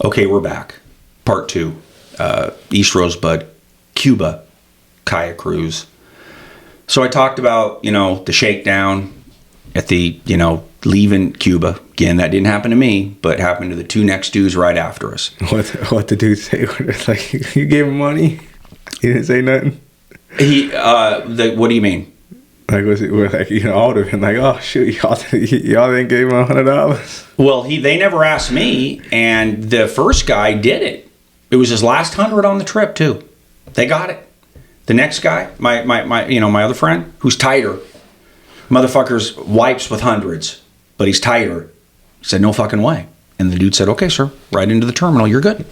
Okay, we're back. Part 2. East Rosebud, Cuba, kayak cruise. So I talked about, the shakedown at the, leaving Cuba. Again, that didn't happen to me, but happened to the two next dudes right after us. What the dude say? Like, you gave him money? He didn't say nothing? What do you mean? Like, was it like, all of them like, oh shoot, y'all didn't give him $100? Well, they never asked me, and the first guy did it. It was his last 100 on the trip too. They got it. The next guy, my other friend, who's tighter, motherfucker's wipes with hundreds, but he's tighter. He said, no fucking way. And the dude said, okay, sir, right into the terminal, you're good.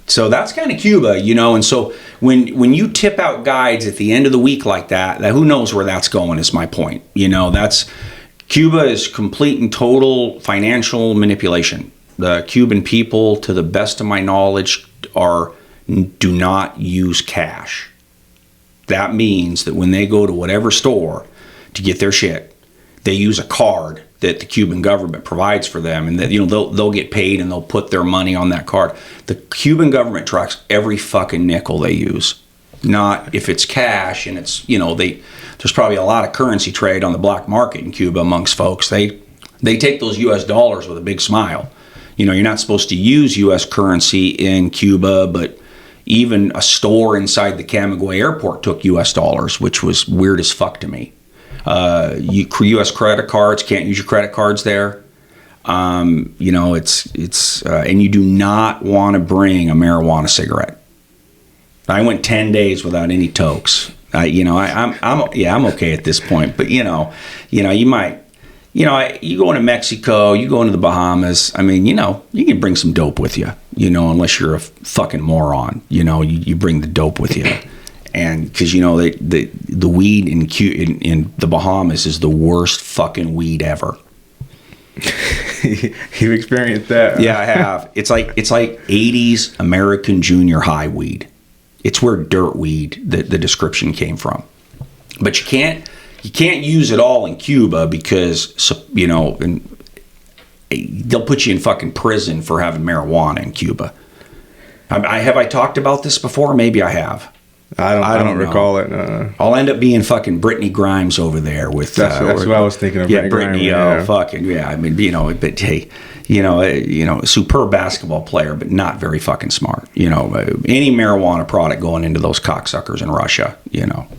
So that's kind of Cuba, and so when you tip out guides at the end of the week like that who knows where that's going is my point. That's Cuba is complete and total financial manipulation. The Cuban people, to the best of my knowledge, do not use cash. That means that when they go to whatever store to get their shit, they use a card that the Cuban government provides for them, and that they'll get paid and they'll put their money on that card. The Cuban government tracks every fucking nickel they use. Not if it's cash, and it's there's probably a lot of currency trade on the black market in Cuba amongst folks. They take those U.S. dollars with a big smile. You're not supposed to use U.S. currency in Cuba, but even a store inside the Camagüey airport took U.S. dollars, which was weird as fuck to me. U.S. credit cards, can't use your credit cards there. It's and you do not want to bring a marijuana cigarette. I went 10 days without any tokes. I'm okay at this point, but you might, you go into Mexico, you go into the Bahamas. I mean, you can bring some dope with you, unless you're a fucking moron. You bring the dope with you. And because the weed in the Bahamas is the worst fucking weed ever. You've experienced that? Yeah, I have. It's like 80s American junior high weed. It's where dirt weed the description came from. But you can't use it all in Cuba because and they'll put you in fucking prison for having marijuana in Cuba. Have I talked about this before? Maybe I have. I don't recall it. I'll end up being fucking Brittany Grimes over there with. That's what I was thinking of. Yeah, Brittany. Fucking yeah. I mean, but hey, superb basketball player, but not very fucking smart. Any marijuana product going into those cocksuckers in Russia.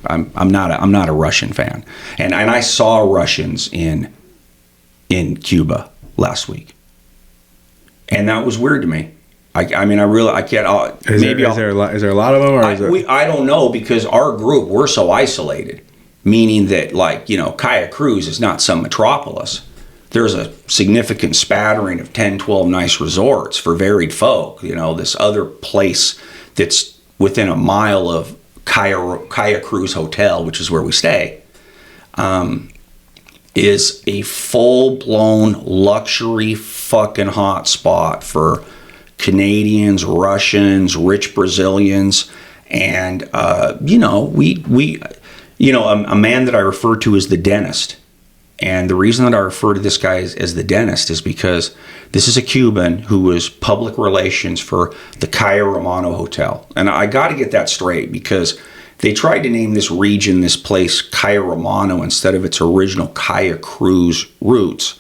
I'm not a Russian fan, and I saw Russians in Cuba last week, and that was weird to me. I can't. Is there a lot of them? Or I don't know, because our group, we're so isolated, meaning that kayak cruise is not some metropolis. There's a significant spattering of 10, 12 nice resorts for varied folk. This other place that's within a mile of kayak cruise hotel, which is where we stay, is a full-blown luxury fucking hot spot for Canadians, Russians, rich Brazilians, and a man that I refer to as the dentist. And the reason that I refer to this guy as the dentist is because this is a Cuban who was public relations for the Cayo Romano Hotel. And I got to get that straight, because they tried to name this region, this place, Cayo Romano instead of its original kayak cruise roots.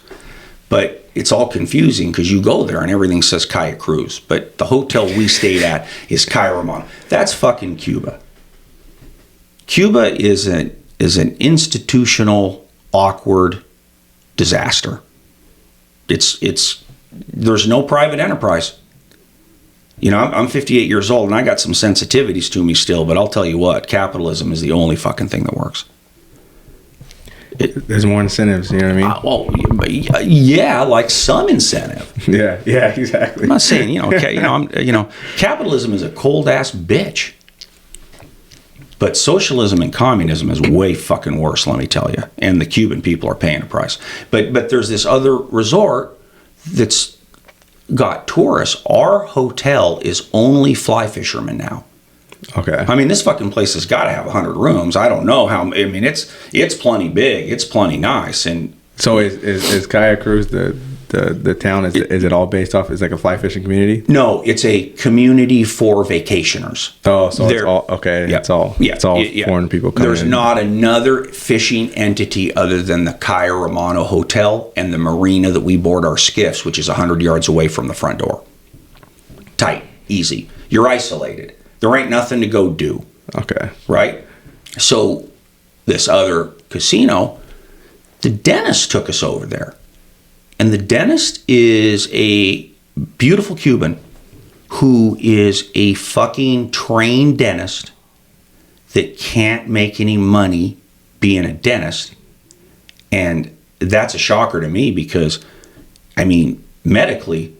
But it's all confusing because you go there and everything says kayak cruise. But the hotel we stayed at is Cayo Romano. That's fucking Cuba. Cuba is an institutional, awkward disaster. There's no private enterprise. I'm 58 years old and I got some sensitivities to me still, but I'll tell you what, capitalism is the only fucking thing that works. There's more incentives, you know what I mean? Yeah, like some incentive. Yeah, exactly. I'm not saying, capitalism is a cold ass bitch. But socialism and communism is way fucking worse, let me tell you. And the Cuban people are paying a price. But there's this other resort that's got tourists. Our hotel is only fly fishermen now. Okay. I mean, this fucking place has got to have 100 rooms. I don't know how. I mean, it's plenty big. It's plenty nice. And So is Kayak Cruise the town? Is it all based off? Is like a fly fishing community? No, it's a community for vacationers. Oh, so it's all okay. Yeah, It's all foreign people coming There's in. not another fishing entity other than the Cayo Romano Hotel and the marina that we board our skiffs, which is 100 yards away from the front door. Tight, easy. You're isolated. There ain't nothing to go do. Okay. Right? So this other casino, the dentist took us over there. And the dentist is a beautiful Cuban who is a fucking trained dentist that can't make any money being a dentist. And that's a shocker to me because, I mean, medically,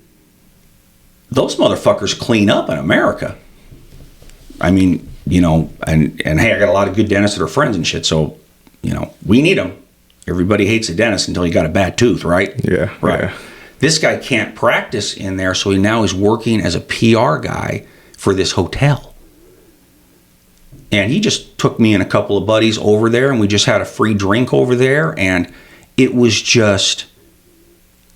those motherfuckers clean up in America. I mean, you know, and hey, I got a lot of good dentists that are friends and shit, so, you know, we need them. Everybody hates a dentist until you got a bad tooth, right? Yeah. Right. Yeah. This guy can't practice in there, so he now is working as a PR guy for this hotel. And he just took me and a couple of buddies over there, and we just had a free drink over there, and it was just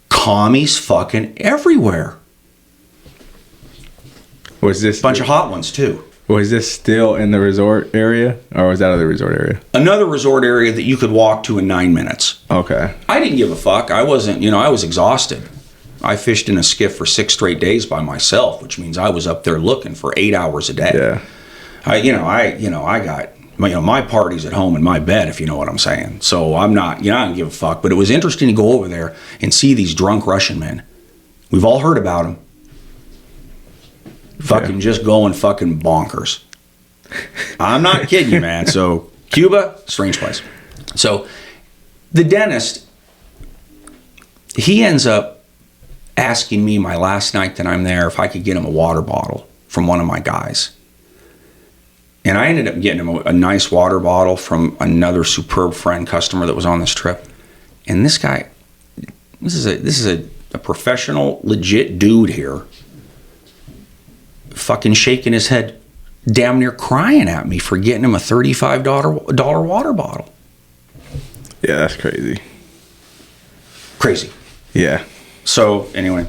commies fucking everywhere. Was this Bunch of hot ones, too. Was this still in the resort area, or was that other resort area? Another resort area that you could walk to in 9 minutes. Okay. I didn't give a fuck. I wasn't, you know, I was exhausted. I fished in a skiff for 6 straight days by myself, which means I was up there looking for 8 hours a day. Yeah. I got, my party's at home in my bed, if you know what I'm saying. So I'm not, I don't give a fuck. But it was interesting to go over there and see these drunk Russian men. We've all heard about them. Fucking just going fucking bonkers. I'm not kidding you, man. So Cuba, strange place. So the dentist, he ends up asking me my last night that I'm there if I could get him a water bottle from one of my guys. And I ended up getting him a nice water bottle from another superb friend customer that was on this trip. And this guy, this is a professional, legit dude here, fucking shaking his head, damn near crying at me for getting him a $35 water bottle. Yeah, that's crazy. Crazy. Yeah. So anyway,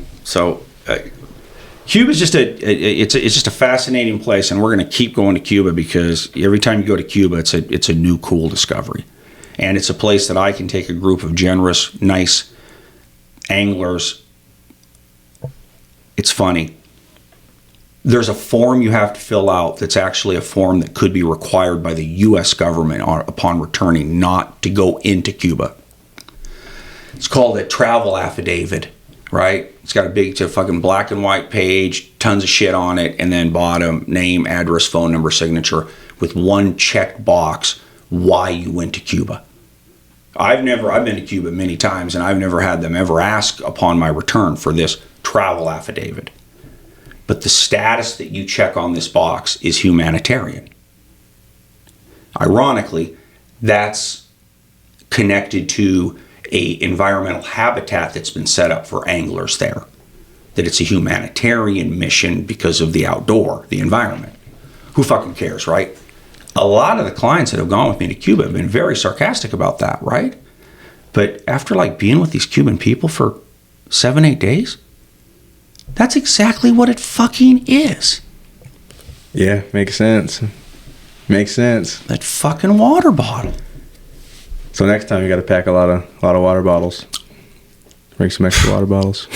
Cuba's just it's just a fascinating place, and we're going to keep going to Cuba because every time you go to Cuba, it's a new cool discovery, and it's a place that I can take a group of generous, nice anglers. It's funny. There's a form you have to fill out that's actually a form that could be required by the U.S. government upon returning not to go into Cuba. It's called a travel affidavit, right? It's got a big fucking black and white page, tons of shit on it, and then bottom, name, address, phone number, signature, with one checked box, why you went to Cuba. I've been to Cuba many times, and I've never had them ever ask upon my return for this travel affidavit. But the status that you check on this box is humanitarian. Ironically, that's connected to a environmental habitat that's been set up for anglers there. That it's a humanitarian mission because of the outdoor, the environment. Who fucking cares, right? A lot of the clients that have gone with me to Cuba have been very sarcastic about that, right? But after being with these Cuban people for 7-8 days, that's exactly what it fucking is. Yeah, makes sense. Makes sense. That fucking water bottle. So next time you got to pack a lot of water bottles. Bring some extra water bottles.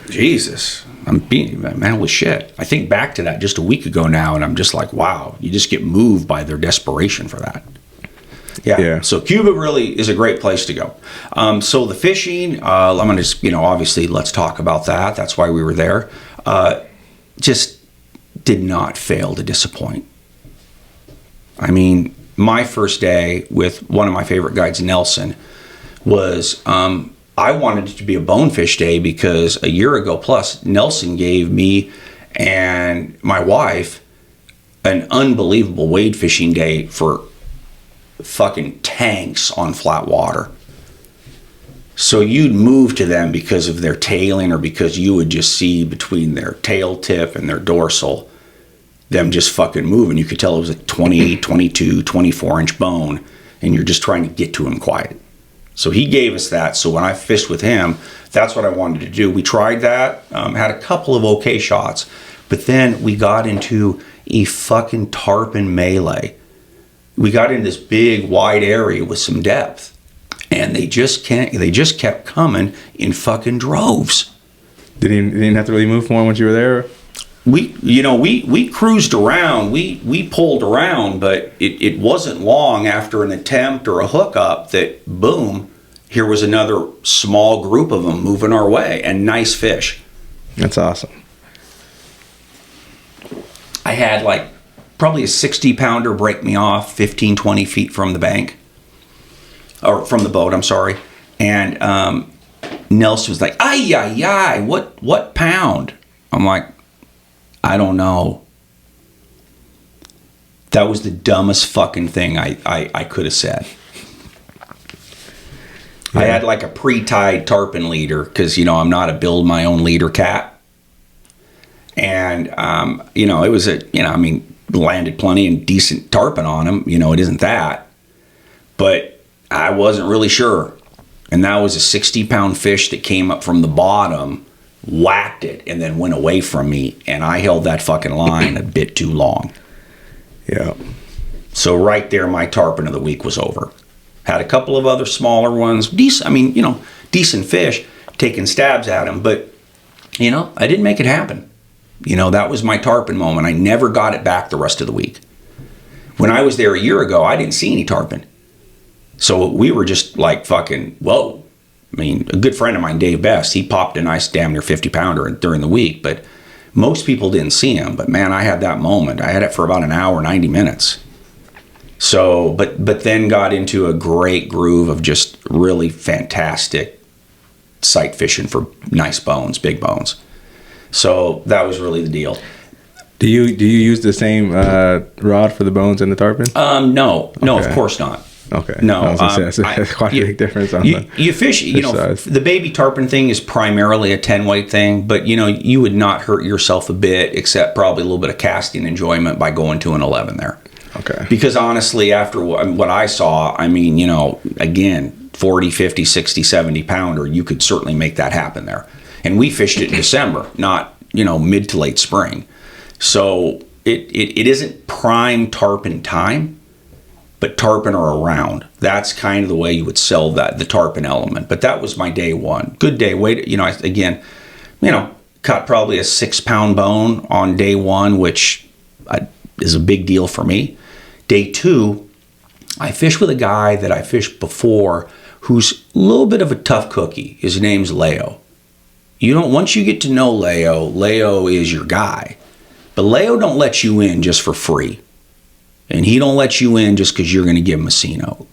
Jesus, man, holy shit. I think back to that just a week ago now, and I'm just like, wow, you just get moved by their desperation for that. Yeah. So Cuba really is a great place to go. So the fishing, I'm going to, obviously let's talk about that. That's why we were there. Just did not fail to disappoint. I mean, my first day with one of my favorite guides, Nelson, was I wanted it to be a bonefish day because a year ago plus, Nelson gave me and my wife an unbelievable wade fishing day for fucking tanks on flat water. So you'd move to them because of their tailing or because you would just see between their tail tip and their dorsal them just fucking moving. You could tell it was a 28, 22, 24 inch bone, and you're just trying to get to them quiet. So he gave us that. So when I fished with him, that's what I wanted to do. We tried that, had a couple of okay shots, but then we got into a fucking tarpon melee. We got in this big wide area with some depth, and they just kept coming in fucking droves. Didn't have to really move more once you were there? We cruised around, we pulled around, but it wasn't long after an attempt or a hookup that, boom, here was another small group of them moving our way, and nice fish. That's awesome. I had like probably a 60-pounder break me off 15, 20 feet from the bank, or from the boat, I'm sorry. And Nelson was like, ay, what pound? I'm like, I don't know. That was the dumbest fucking thing I could have said. Yeah. I had like a pre-tied tarpon leader because, I'm not a build my own leader cat. And, it was landed plenty and decent tarpon on him. It isn't that. But I wasn't really sure. And that was a 60-pound fish that came up from the bottom, whacked it, and then went away from me. And I held that fucking line a bit too long. Yeah. So right there, my tarpon of the week was over. Had a couple of other smaller ones, decent fish, taking stabs at them, but, I didn't make it happen. That was my tarpon moment. I never got it back the rest of the week. When I was there a year ago, I didn't see any tarpon. So we were just like fucking, whoa. A good friend of mine, Dave Best, he popped a nice damn near 50-pounder during the week, but most people didn't see him. But man, I had that moment. I had it for about an hour, 90 minutes. So, but then got into a great groove of just really fantastic sight fishing for nice bones, big bones. So that was really the deal. Do you use the same rod for the bones and the tarpon? No, Okay. Of course not. Okay. No, I was gonna say, that's quite a big difference on you fish. size. The baby tarpon thing is primarily a 10-weight thing, but you would not hurt yourself a bit, except probably a little bit of casting enjoyment by going to an 11 there. Okay. Because honestly, after what I saw, again, 40, 50, 60, 70-pounder, you could certainly make that happen there. And we fished it in December, not mid to late spring. So it isn't prime tarpon time, but tarpon are around. That's kind of the way you would sell the tarpon element. But that was my day one. Good day. Caught probably a 6-pound bone on day one, which is a big deal for me. Day two, I fished with a guy that I fished before who's a little bit of a tough cookie. His name's Leo. Once you get to know Leo is your guy. But Leo don't let you in just for free. And he don't let you in just because you're going to give him a C-note.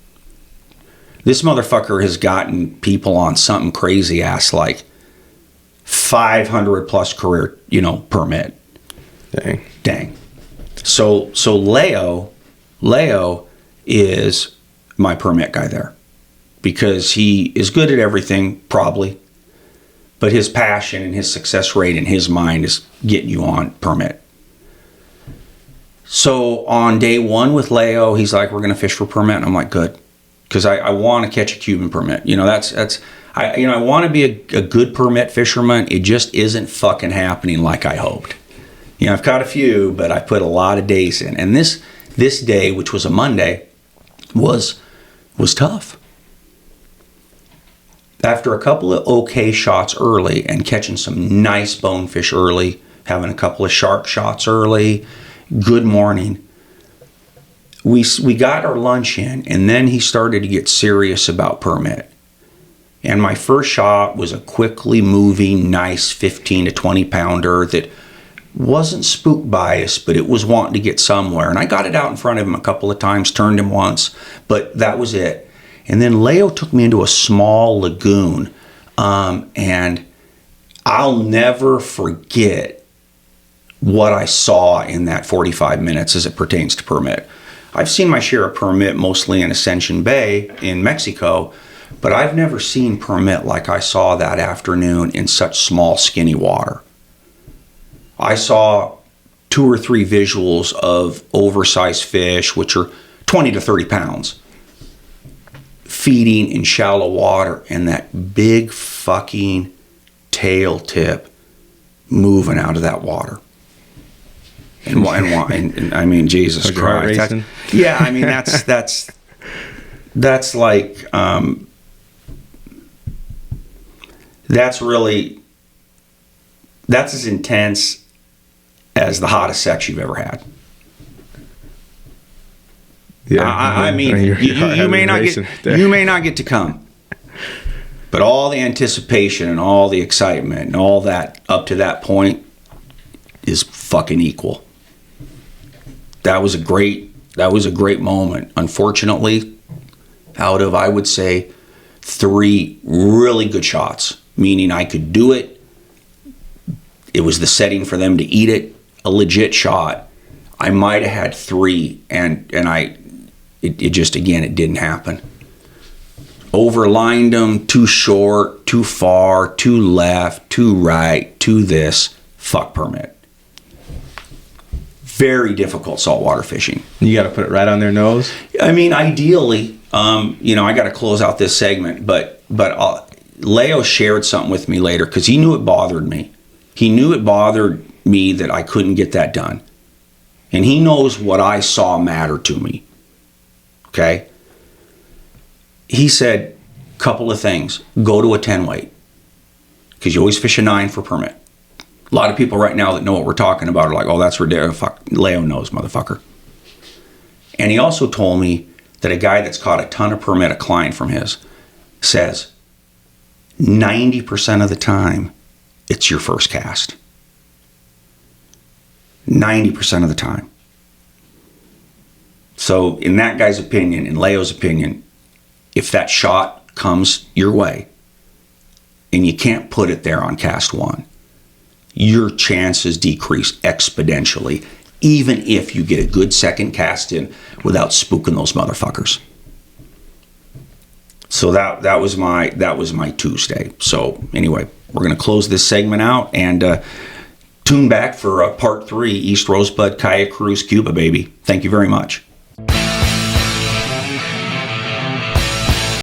This motherfucker has gotten people on something crazy ass like 500 plus career, permit. Dang. So Leo is my permit guy there because he is good at everything, probably. But his passion and his success rate in his mind is getting you on permit. So on day one with Leo, he's like, we're going to fish for permit. And I'm like, good. Because I want to catch a Cuban permit. I want to be a good permit fisherman. It just isn't fucking happening like I hoped. I've caught a few, but I put a lot of days in. And this day, which was a Monday, was tough. After a couple of okay shots early and catching some nice bonefish early, having a couple of shark shots early, good morning. We got our lunch in, and then he started to get serious about permit. And my first shot was a quickly moving, nice 15 to 20 pounder that wasn't spook biased, but it was wanting to get somewhere. And I got it out in front of him a couple of times, turned him once, but that was it. And then Leo took me into a small lagoon, and I'll never forget what I saw in that 45 minutes as it pertains to permit. I've seen my share of permit mostly in Ascension Bay in Mexico, but I've never seen permit like I saw that afternoon in such small, skinny water. I saw 2 or 3 visuals of oversized fish, which are 20 to 30 pounds. feeding in shallow water, and that big fucking tail tip moving out of that water. And I mean, Jesus Christ. Yeah, I mean, that's like, that's as intense as the hottest sex you've ever had. Yeah, I mean, you may not get to come, but all the anticipation and all the excitement and all that up to that point is fucking equal. That was a great moment. Unfortunately, out of, I would say, 3 really good shots, meaning I could do it. It was the setting for them to eat it, a legit shot. I might have had 3, and it just, again, it didn't happen. Overlined them, too short, too far, too left, too right, too this. Fuck permit. Very difficult saltwater fishing. You got to put it right on their nose. I mean, ideally, I got to close out this segment, but Leo shared something with me later because he knew it bothered me. He knew it bothered me that I couldn't get that done. And he knows what I saw matter to me. Okay? He said a couple of things. Go to a 10 weight. Because you always fish a 9 for permit. A lot of people right now that know what we're talking about are like, oh, that's ridiculous. Fuck, Leo knows, motherfucker. And he also told me that a guy that's caught a ton of permit, a client from his, says 90% of the time, it's your first cast. 90% of the time. So in that guy's opinion, in Leo's opinion, if that shot comes your way and you can't put it there on cast 1, your chances decrease exponentially, even if you get a good second cast in without spooking those motherfuckers. So that was my Tuesday. So anyway, we're going to close this segment out and tune back for part 3, East Rosebud Kayak Cruise, Cuba, baby. Thank you very much.